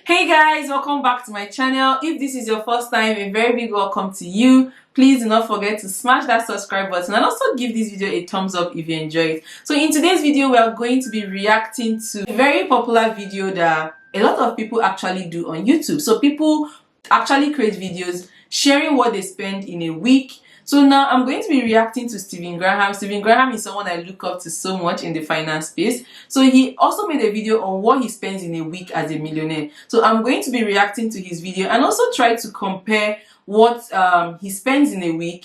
Hey guys, welcome back to my channel. If this is your first time, a very big welcome to you. Please do not forget to smash that subscribe button and also give this video a thumbs up if you enjoy it. So in today's video, we are going to be reacting to a very popular video that a lot of people actually do on YouTube. So people actually create videos sharing what they spend in a week. So now I'm going to be reacting to Stephen Graham. Stephen Graham is someone I look up to so much in the finance space. So he also made a video on what he spends in a week as a millionaire. So I'm going to be reacting to his video and also try to compare what he spends in a week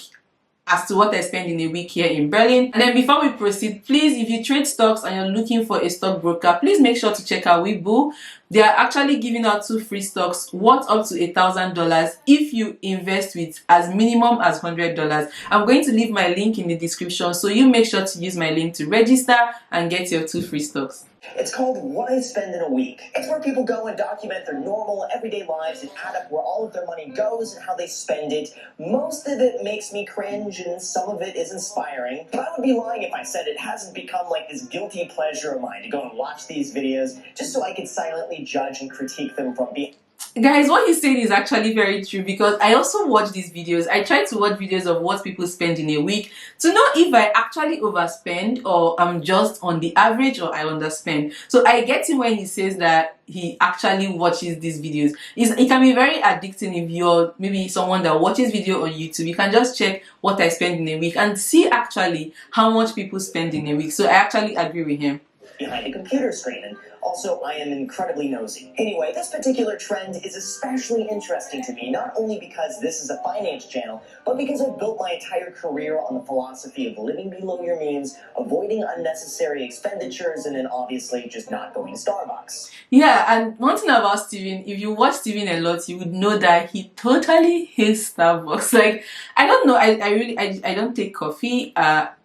as to what I spend in a week here in Berlin. And then before we proceed, please, if you trade stocks and you're looking for a stockbroker, please make sure to check out Webull. They are actually giving out 2 free stocks worth up to $1,000 if you invest with as minimum as $100. I'm going to leave my link in the description, so you make sure to use my link to register and get your 2 free stocks. It's called What I Spend in a Week. It's where people go and document their normal, everyday lives and add up where all of their money goes and how they spend it. Most of it makes me cringe and some of it is inspiring. But I would be lying if I said it hasn't become like this guilty pleasure of mine to go and watch these videos just so I could silently judge and critique them from behind. Guys, what he's saying is actually very true, because I also watch these videos. I try to watch videos of what people spend in a week to know if I actually overspend or I'm just on the average or I underspend. So I get him when he says that he actually watches these videos. It can be very addicting if you're maybe someone that watches video on YouTube. You can just check what I spend in a week and see actually how much people spend in a week. So I actually agree with him. Behind a computer screen, and also I am incredibly nosy. Anyway, this particular trend is especially interesting to me, not only because this is a finance channel, but because I've built my entire career on the philosophy of living below your means, avoiding unnecessary expenditures, and then obviously just not going to Starbucks. Yeah, and one thing about Steven, if you watch Steven a lot, you would know that he totally hates Starbucks. Like, I don't know, I don't take coffee.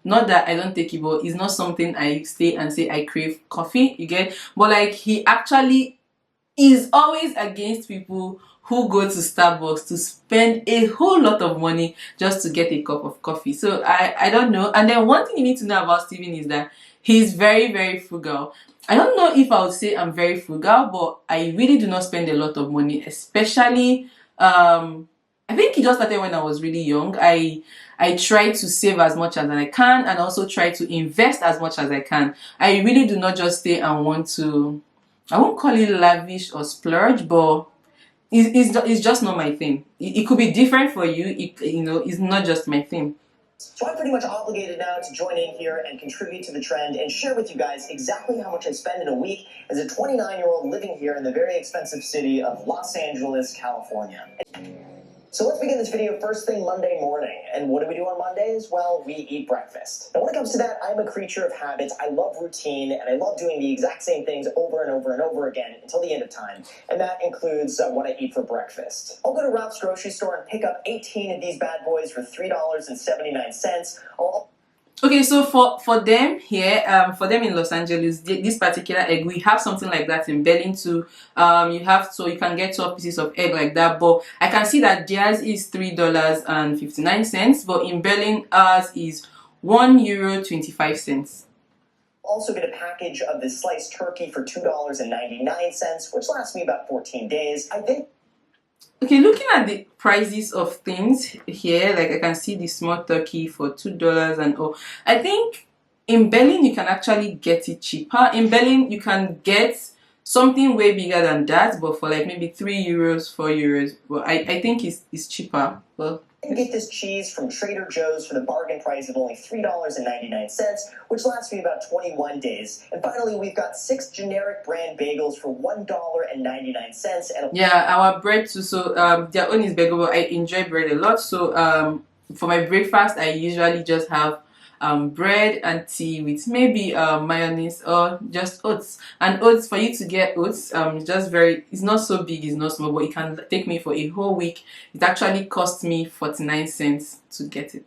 Not that I don't take it, but it's not something I stay and say I crave coffee, you get? But like, he actually is always against people who go to Starbucks to spend a whole lot of money just to get a cup of coffee. So I don't know. And then one thing you need to know about Steven is that he's very, very frugal. I don't know if I would say I'm very frugal, but I really do not spend a lot of money, especially I think it just started when I was really young. I try to save as much as I can and also try to invest as much as I can. I really do not just stay and want to, I won't call it lavish or splurge, but it's just not my thing. It could be different for you. It's not just my thing. So I'm pretty much obligated now to join in here and contribute to the trend and share with you guys exactly how much I spend in a week as a 29-year-old living here in the very expensive city of Los Angeles, California. So let's begin this video first thing Monday morning. And what do we do on Mondays? Well, we eat breakfast. Now when it comes to that, I'm a creature of habits. I love routine and I love doing the exact same things over and over and over again until the end of time. And that includes what I eat for breakfast. I'll go to Ralph's grocery store and pick up 18 of these bad boys for $3.79. Okay, so for them here, for them in Los Angeles, this particular egg, we have something like that in Berlin too. You can get 12 pieces of egg like that, but I can see that theirs is $3.59, but in Berlin ours is €1.25. Also get a package of this sliced turkey for $2.99, which lasts me about 14 days. I think. Okay, looking at the prices of things here, like I can see the small turkey for $2 and all. I think in Berlin you can actually get it cheaper. In Berlin you can get something way bigger than that, but for like maybe €3, €4. Well, I think it's cheaper. Well, you can get this cheese from Trader Joe's for the bargain price of only $3.99, which lasts me about 21 days. And finally, we've got 6 generic brand bagels for $1.99. Yeah, our bread too. So their own is bagel. I enjoy bread a lot. So for my breakfast, I usually just have bread and tea with maybe mayonnaise or just oats. And oats, for you to get oats, it's not so big, it's not small, but it can take me for a whole week. It actually cost me 49 cents to get it.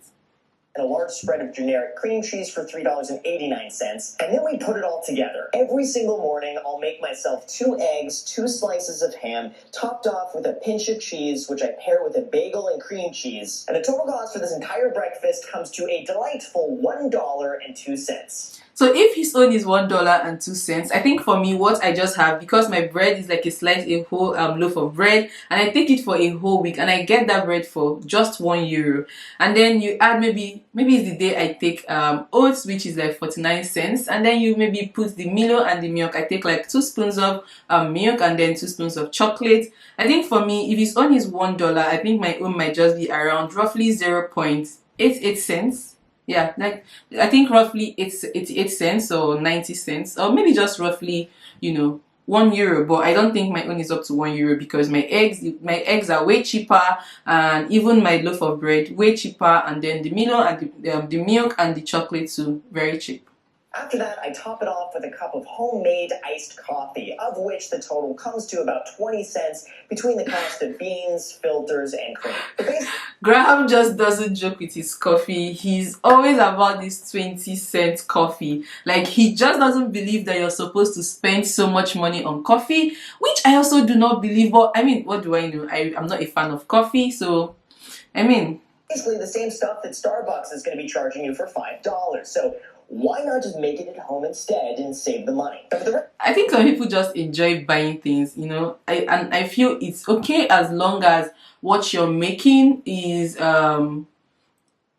And a large spread of generic cream cheese for $3.89. And then we put it all together. Every single morning, I'll make myself 2 eggs, 2 slices of ham, topped off with a pinch of cheese, which I pair with a bagel and cream cheese. And the total cost for this entire breakfast comes to a delightful $1.02. So if his own is $1.02, I think for me, what I just have, because my bread is like a whole loaf of bread, and I take it for a whole week, and I get that bread for just €1, and then you add maybe it's the day I take oats, which is like 49 cents, and then you maybe put the Milo and the milk. I take like 2 spoons of milk and then 2 spoons of chocolate. I think for me, if his own is $1, I think my own might just be around roughly 0.88 cents. Yeah, like I think roughly it's 88 cents or 90 cents, or maybe just roughly, €1. But I don't think my own is up to €1 because my eggs are way cheaper, and even my loaf of bread way cheaper, and then the Milo and the milk and the chocolate too very cheap. After that, I top it off with a cup of homemade iced coffee, of which the total comes to about 20 cents between the cost of beans, filters, and cream. Graham just doesn't joke with his coffee. He's always about this 20-cent coffee. Like, he just doesn't believe that you're supposed to spend so much money on coffee, which I also do not believe. But I mean, what do I know? I'm not a fan of coffee, so I mean, basically the same stuff that Starbucks is going to be charging you for $5. So why not just make it at home instead and save the money? I think some people just enjoy buying things, I feel it's okay as long as what you're making is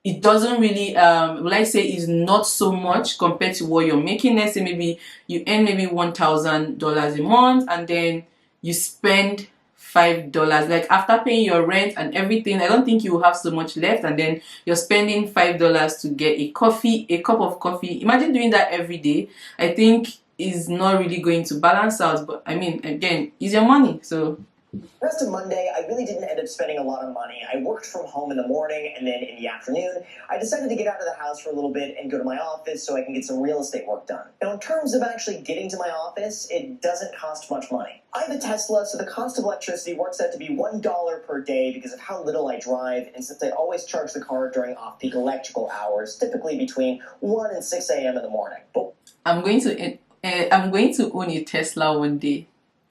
it doesn't really will I say is not so much compared to what you're making. Let's say maybe you earn maybe $1,000 a month, and then you spend $5. Like, after paying your rent and everything, I don't think you will have so much left, and then you're spending $5 to get a cup of coffee. Imagine doing that every day. I think is not really going to balance out, but I mean, again, it's your money, so. The rest of Monday, I really didn't end up spending a lot of money. I worked from home in the morning, and then in the afternoon, I decided to get out of the house for a little bit and go to my office so I can get some real estate work done. Now, in terms of actually getting to my office, it doesn't cost much money. I have a Tesla, so the cost of electricity works out to be $1 per day because of how little I drive, and since I always charge the car during off-peak electrical hours, typically between 1 and 6 a.m. in the morning. But I'm going to own a Tesla one day,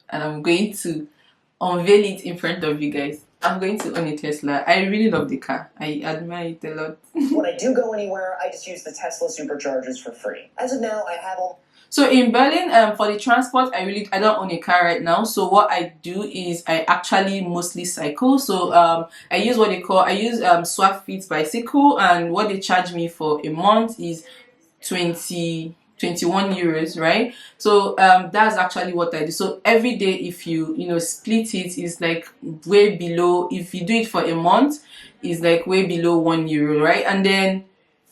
and I'm going to unveil it in front of you guys. I'm going to own a Tesla. I really love the car. I admire it a lot. When I do go anywhere, I just use the Tesla superchargers for free. As of now, I have them. So in Berlin, for the transport, I don't own a car right now. So what I do is I actually mostly cycle. So I use SwapFit bicycle, and what they charge me for a month is 21 euros, right? So that's actually what I do. So every day, if you split it, is like way below. If you do it for a month, is like way below €1, right? And then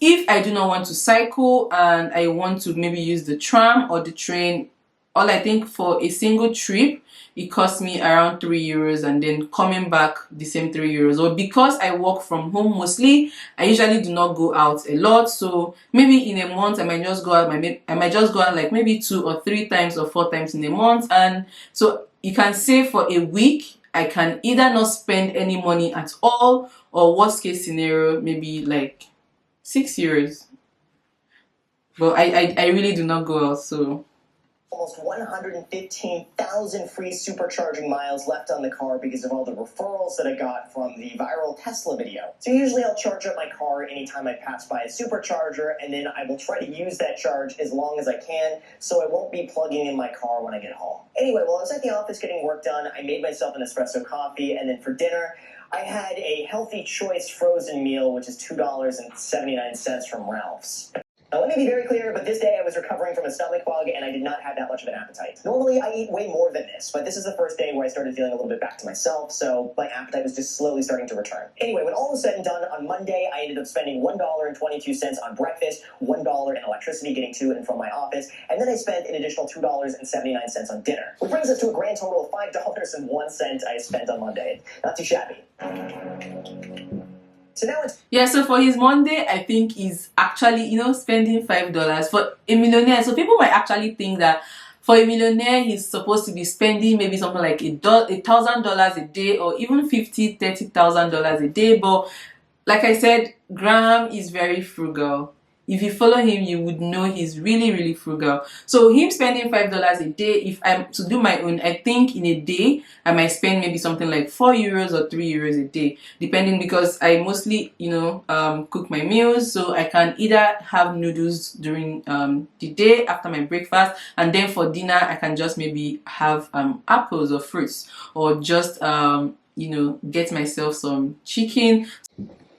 if I do not want to cycle and I want to maybe use the tram or the train, all I think for a single trip, it costs me around €3, and then coming back the same €3. Or because I work from home mostly, I usually do not go out a lot. So maybe in a month I might just go out like maybe 2 or 3 times or 4 times in a month. And so you can say for a week I can either not spend any money at all, or worst case scenario, maybe like €6. But I really do not go out, so. Almost 115,000 free supercharging miles left on the car because of all the referrals that I got from the viral Tesla video. So usually I'll charge up my car anytime I pass by a supercharger, and then I will try to use that charge as long as I can, so I won't be plugging in my car when I get home. Anyway, while I was at the office getting work done, I made myself an espresso coffee, and then for dinner, I had a Healthy Choice frozen meal, which is $2.79 from Ralph's. Now, let me be very clear, but this day I was recovering from a stomach bug, and I did not have that much of an appetite. Normally, I eat way more than this, but this is the first day where I started feeling a little bit back to myself, so my appetite was just slowly starting to return. Anyway, when all was said and done, on Monday, I ended up spending $1.22 on breakfast, $1 in electricity getting to and from my office, and then I spent an additional $2.79 on dinner, which brings us to a grand total of $5.01 I spent on Monday. Not too shabby. So now so for his Monday, I think he's actually, spending $5 for a millionaire. So people might actually think that for a millionaire, he's supposed to be spending maybe something like $1,000 a day, or even $50,000, $30,000 a day. But like I said, Graham is very frugal. if you follow him, you would know he's really, really frugal. So him spending $5 a day, if I'm to do my own, I think in a day I might spend maybe something like €4 or €3 a day, depending, because I mostly, cook my meals. So I can either have noodles during the day after my breakfast, and then for dinner I can just maybe have apples or fruits, or just get myself some chicken.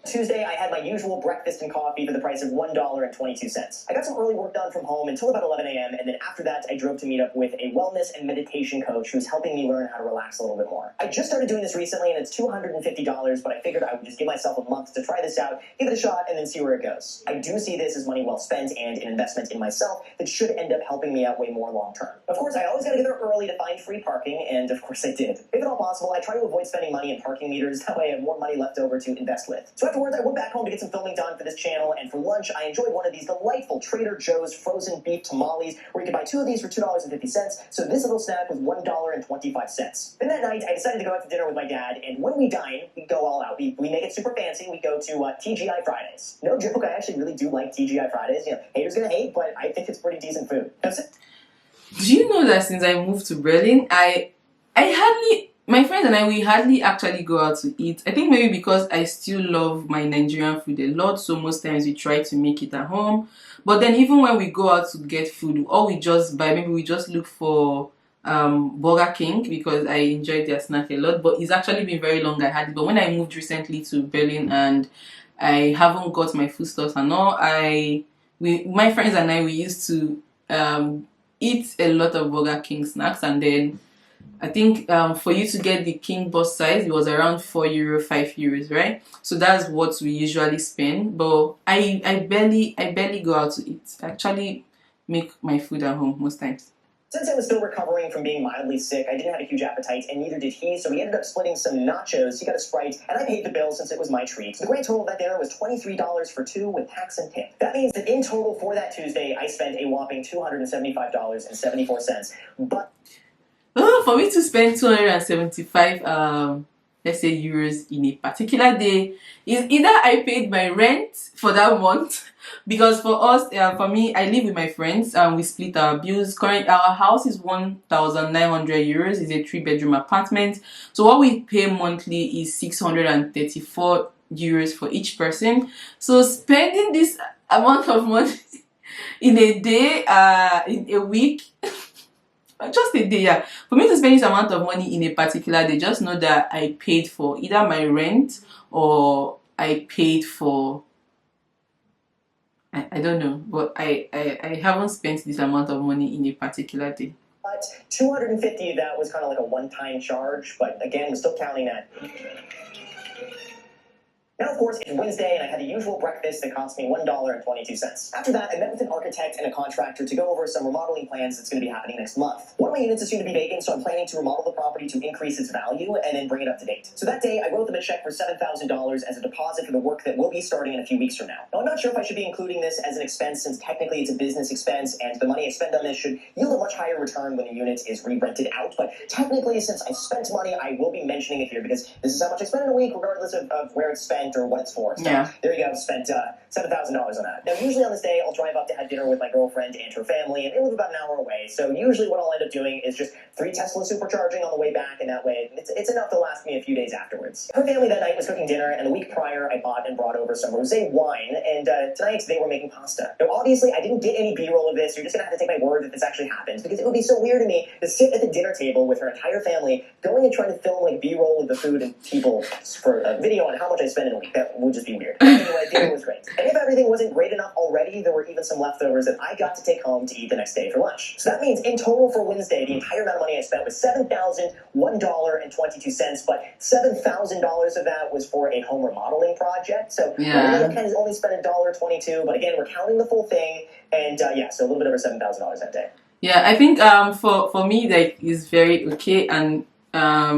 Tuesday, I had my usual breakfast and coffee for the price of $1.22. I got some early work done from home until about 11 a.m., and then after that, I drove to meet up with a wellness and meditation coach who's helping me learn how to relax a little bit more. I just started doing this recently, and it's $250, but I figured I would just give myself a month to try this out, give it a shot, and then see where it goes. I do see this as money well spent and an investment in myself that should end up helping me out way more long term. Of course, I always gotta get there early to find free parking, and of course I did. If at all possible, I try to avoid spending money in parking meters, that way I have more money left over to invest with. So afterwards, I went back home to get some filming done for this channel, and for lunch, I enjoyed one of these delightful Trader Joe's frozen beef tamales, where you can buy 2 of these for $2.50, so this little snack was $1.25. Then that night, I decided to go out to dinner with my dad, and when we dine, we go all out. We make it super fancy. We go to TGI Fridays. No joke, I actually really do like TGI Fridays. Haters gonna hate, but I think it's pretty decent food. Do you know that since I moved to Berlin, my friends and I, we hardly actually go out to eat. I think maybe because I still love my Nigerian food a lot, so most times we try to make it at home. But then even when we go out to get food, or we just buy, maybe we just look for Burger King, because I enjoyed their snack a lot. But it's actually been very long I had it. But when I moved recently to Berlin and I haven't got my foodstuffs and all, my friends and I, we used to eat a lot of Burger King snacks, and then I think for you to get the king bus size, it was around €4, €5, right? So that's what we usually spend. But I barely go out to eat. I actually make my food at home most times. Since I was still recovering from being mildly sick, I didn't have a huge appetite, and neither did he, so we ended up splitting some nachos. He got a Sprite, and I paid the bill since it was my treat. The grand total of that dinner was $23 for 2 with tax and tip. That means that in total for that Tuesday, I spent a whopping $275.74. But for me to spend 275 let's say euros in a particular day, is either I paid my rent for that month, because for us, for me, I live with my friends and we split our bills. Currently, our house is 1,900 euros. It's a 3-bedroom apartment. So what we pay monthly is 634 euros for each person. So spending this amount of money in a day, in a week, just a day, yeah. For me to spend this amount of money in a particular day, just know that I paid for either my rent, or I paid for, I don't know, but I haven't spent this amount of money in a particular day. But 250 of that was kind of like a one-time charge, but again, we're still counting that. Now, of course, it's Wednesday, and I had the usual breakfast that cost me $1.22. After that, I met with an architect and a contractor to go over some remodeling plans that's going to be happening next month. One of my units is soon to be vacant, so I'm planning to remodel the property to increase its value and then bring it up to date. So that day, I wrote them a check for $7,000 as a deposit for the work that will be starting in a few weeks from now. Now, I'm not sure if I should be including this as an expense, since technically it's a business expense, and the money I spend on this should yield a much higher return when the unit is re-rented out. But technically, since I spent money, I will be mentioning it here, because this is how much I spend in a week, regardless of where it's spent or what it's for. So yeah, there you go. Spent $7,000 on that. Now, usually on this day, I'll drive up to have dinner with my girlfriend and her family, and they live about an hour away. So usually what I'll end up doing is just 3 Tesla supercharging on the way back, and that way it's enough to last me a few days afterwards. Her family that night was cooking dinner, and the week prior, I bought and brought over some rosé wine, and tonight they were making pasta. Now, obviously, I didn't get any B-roll of this. You're just gonna have to take my word that this actually happened, because it would be so weird to me to sit at the dinner table with her entire family, going and trying to film like B-roll of the food and people for a video on how much I spend in a week. That would just be weird. Anyway, dinner was great. And if everything wasn't great enough already, there were even some leftovers that I got to take home to eat the next day for lunch. So that means in total for Wednesday, the entire amount of money I spent was $7,001.22, but $7,000 of that was for a home remodeling project. So yeah, really, I kind of only spent $1.22, but again, we're counting the full thing, and yeah, so a little bit over $7,000 that day. Yeah, I think for me, like, it's very okay, and I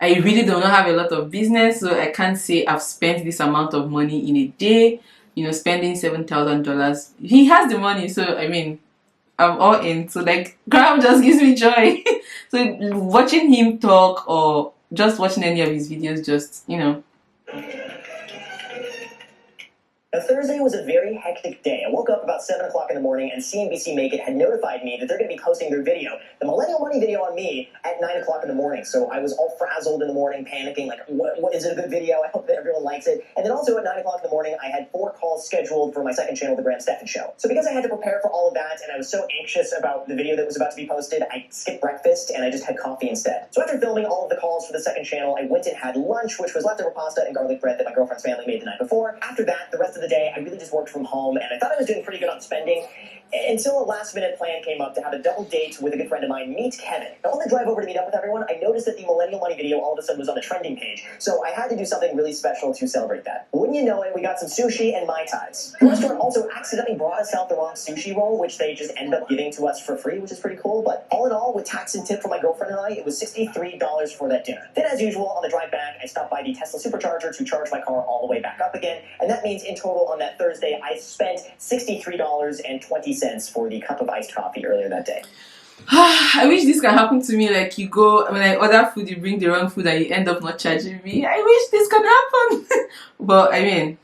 really do not have a lot of business, so I can't say I've spent this amount of money in a day. Spending $7,000. He has the money, so I mean, I'm all in. So like, Graham just gives me joy. So watching him talk, or just watching any of his videos, just. Now, Thursday was a very hectic day. I woke up about 7 o'clock in the morning, and CNBC Make It had notified me that they're going to be posting their video, the Millennial Money video on me, at 9 o'clock in the morning. So I was all frazzled in the morning, panicking, like, what is it a good video? I hope that everyone likes it. And then also at 9 o'clock in the morning, I had 4 calls scheduled for my second channel, The Graham Stephan Show. So because I had to prepare for all of that, and I was so anxious about the video that was about to be posted, I skipped breakfast, and I just had coffee instead. So after filming all of the calls for the second channel, I went and had lunch, which was leftover pasta and garlic bread that my girlfriend's family made the night before. After that, the rest of the day, I really just worked from home, and I thought I was doing pretty good on spending until a last-minute plan came up to have a double date with a good friend of mine, meet Kevin. Now, on the drive over to meet up with everyone, I noticed that the Millennial Money video all of a sudden was on the trending page, so I had to do something really special to celebrate that. Wouldn't you know it, we got some sushi and Mai Tais. The restaurant also accidentally brought us out the wrong sushi roll, which they just ended up giving to us for free, which is pretty cool, but all in all, with tax and tip for my girlfriend and I, it was $63 for that dinner. Then, as usual, on the drive back, I stopped by the Tesla Supercharger to charge my car all the way back up again, and that means in total on that Thursday, I spent $63.20 for the cup of iced coffee earlier that day. I wish this can happen to me. Like, you go, when I order food, you bring the wrong food and you end up not charging me. I wish this can happen. But I mean,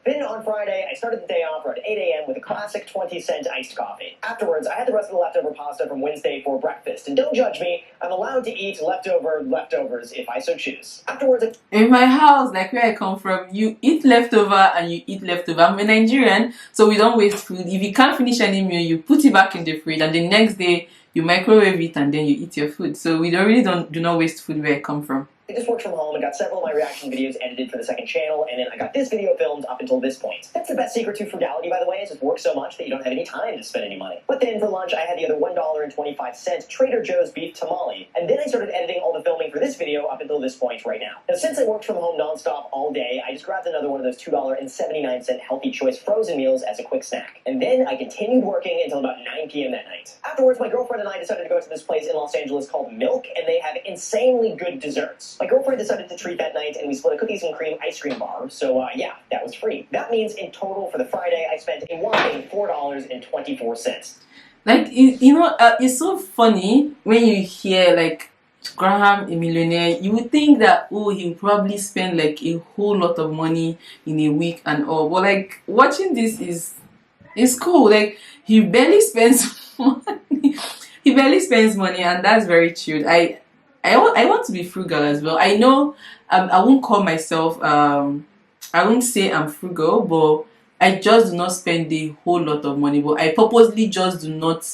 then on Friday, I started the day off around 8 a.m. with a classic 20-cent iced coffee. Afterwards, I had the rest of the leftover pasta from Wednesday for breakfast. And don't judge me, I'm allowed to eat leftovers if I so choose. Afterwards, in my house, like where I come from, you eat leftover and you eat leftover. I'm a Nigerian, so we don't waste food. If you can't finish any meal, you put it back in the fridge, and the next day you microwave it and then you eat your food. So we do not waste food where I come from. I just worked from home and got several of my reaction videos edited for the second channel, and then I got this video filmed up until this point. That's the best secret to frugality, by the way, is just work so much that you don't have any time to spend any money. But then for lunch, I had the other $1.25 Trader Joe's beef tamale, and then I started editing all the filming for this video up until this point right now. Now, since I worked from home nonstop all day, I just grabbed another one of those $2.79 Healthy Choice frozen meals as a quick snack. And then I continued working until about 9 p.m. that night. Afterwards, my girlfriend and I decided to go to this place in Los Angeles called Milk, and they have insanely good desserts. My girlfriend decided to treat that night, and we split a cookies and cream ice cream bar, so yeah, that was free. That means in total for the Friday, I spent a whopping $4.24. Like, it's so funny when you hear, like, Graham, a millionaire. You would think that, oh, he'll probably spend, like, a whole lot of money in a week and all, but, like, watching this is cool. Like, he barely spends money. He barely spends money, and that's very chilled. I want to be frugal as well. I know I won't call myself, I won't say I'm frugal, but I just do not spend a whole lot of money. But I purposely just do not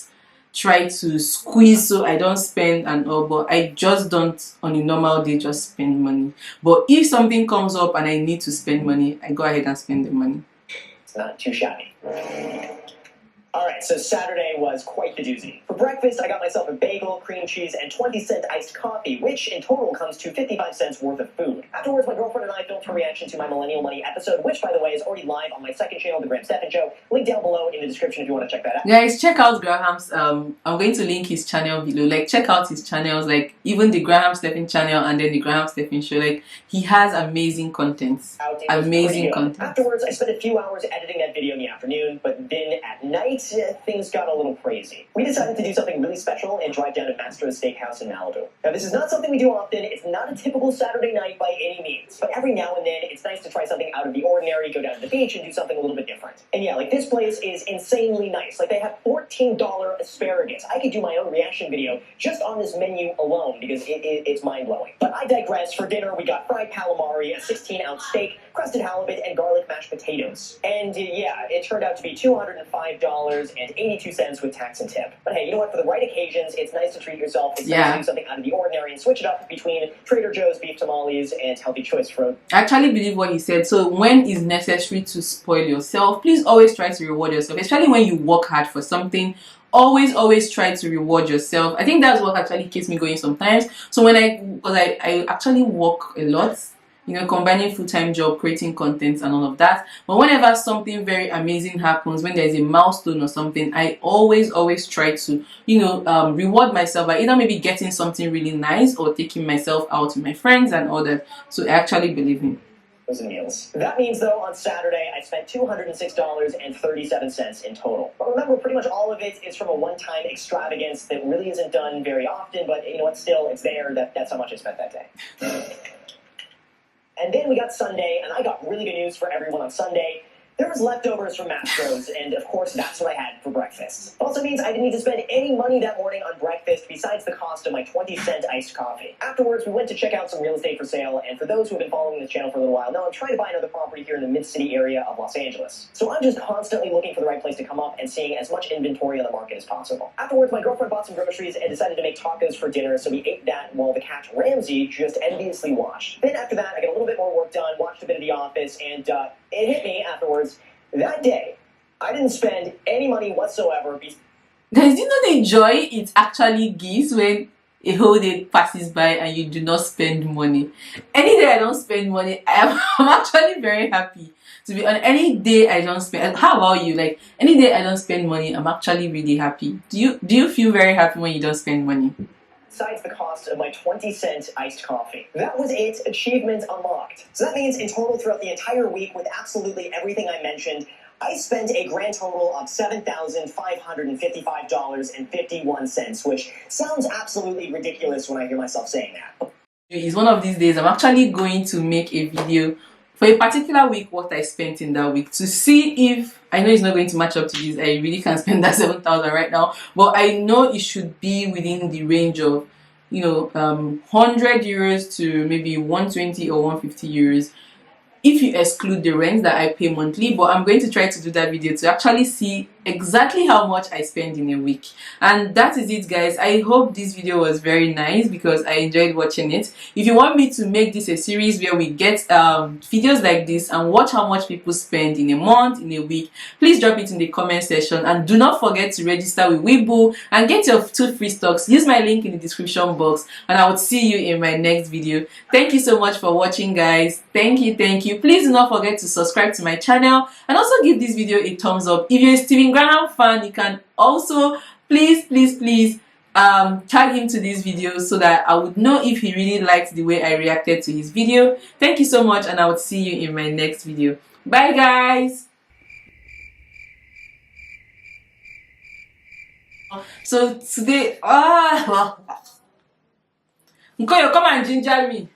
try to squeeze so I don't spend and all. But I just don't, on a normal day, just spend money. But if something comes up and I need to spend money, I go ahead and spend the money. It's not too shabby. Alright, so Saturday was quite the doozy. For breakfast, I got myself a bagel, cream cheese, and 20-cent iced coffee, which in total comes to 55 cents worth of food. Afterwards, my girlfriend and I filmed her reaction to my Millennial Money episode, which, by the way, is already live on my second channel, The Graham Stephan Show. Link down below in the description if you want to check that out. Guys, check out Graham's, I'm going to link his channel below. Like, check out his channels, like, even the Graham Stephan channel and then the Graham Stephan Show. Like, he has amazing content. Amazing content. Afterwards, I spent a few hours editing that video in the afternoon, but then at night, things got a little crazy. We decided to do something really special and drive down to Mastro's Steakhouse in Malibu. Now, this is not something we do often. It's not a typical Saturday night by any means. But every now and then, it's nice to try something out of the ordinary, go down to the beach, and do something a little bit different. And yeah, like, this place is insanely nice. Like, they have $14 asparagus. I could do my own reaction video just on this menu alone because it's mind-blowing. But I digress. For dinner, we got fried calamari, a 16-ounce steak, crusted halibut, and garlic mashed potatoes. And yeah, it turned out to be $205.82 with tax and tip. But hey, you know what? For the right occasions, it's nice to treat yourself. It's nice to do something out of the ordinary and switch it up between Trader Joe's beef tamales and Healthy Choice fruit. I actually believe what he said. So when it's necessary to spoil yourself, please always try to reward yourself, especially when you work hard for something. Always try to reward yourself. I think that's what actually keeps me going sometimes. So when I actually work a lot, you know, combining full-time job, creating content and all of that. But whenever something very amazing happens, when there's a milestone or something, I always try to, you know, reward myself by either maybe getting something really nice or taking myself out with my friends and all that. So I actually believe in and meals. That means, though, on Saturday, I spent $206.37 in total. But remember, pretty much all of it is from a one-time extravagance that really isn't done very often, but you know what, still, it's there. That's how much I spent that day. And then we got Sunday, and I got really good news for everyone on Sunday. There was leftovers from Mastro's, and of course, that's what I had for breakfast. Also means I didn't need to spend any money that morning on breakfast besides the cost of my 20-cent iced coffee. Afterwards, we went to check out some real estate for sale, and for those who have been following this channel for a little while, now I'm trying to buy another property here in the mid-city area of Los Angeles. So I'm just constantly looking for the right place to come up and seeing as much inventory on the market as possible. Afterwards, my girlfriend bought some groceries and decided to make tacos for dinner, so we ate that while the cat Ramsey just enviously watched. Then after that, I got a little bit more work done, watched a bit of The Office, and it hit me afterwards. That day, I didn't spend any money whatsoever. Guys, do you know the joy it actually gives when a whole day passes by and you do not spend money? Any day I don't spend money, I'm actually very happy. To be on any day I don't spend. How about you? Like any day I don't spend money, I'm actually really happy. Do you feel very happy when you don't spend money? Besides the cost of my 20-cent iced coffee. That was it. Achievement unlocked. So that means in total throughout the entire week with absolutely everything I mentioned, I spent a grand total of $7,555.51, which sounds absolutely ridiculous when I hear myself saying that. It's one of these days I'm actually going to make a video for a particular week what I spent in that week to see if I know it's not going to match up to this. I really can't spend that 7,000 right now, but I know it should be within the range of 100 euros to maybe 120 or 150 euros if you exclude the rent that I pay monthly. But I'm going to try to do that video to actually see exactly how much I spend in a week. And that is it, guys. I hope this video was very nice because I enjoyed watching it. If you want me to make this a series where we get videos like this and watch how much people spend in a month, in a week, please drop it in the comment section, and do not forget to register with Weibo and get your 2 free stocks. Use my link in the description box, and I will see you in my next video. Thank you so much for watching, guys. Thank you. Please do not forget to subscribe to my channel and also give this video a thumbs up. If you're a Steven Graham fan, you can also please tag him to this video so that I would know if he really liked the way I reacted to his video. Thank you so much, and I will see you in my next video. Bye, guys. So today, Nkoyo, come and ginger me.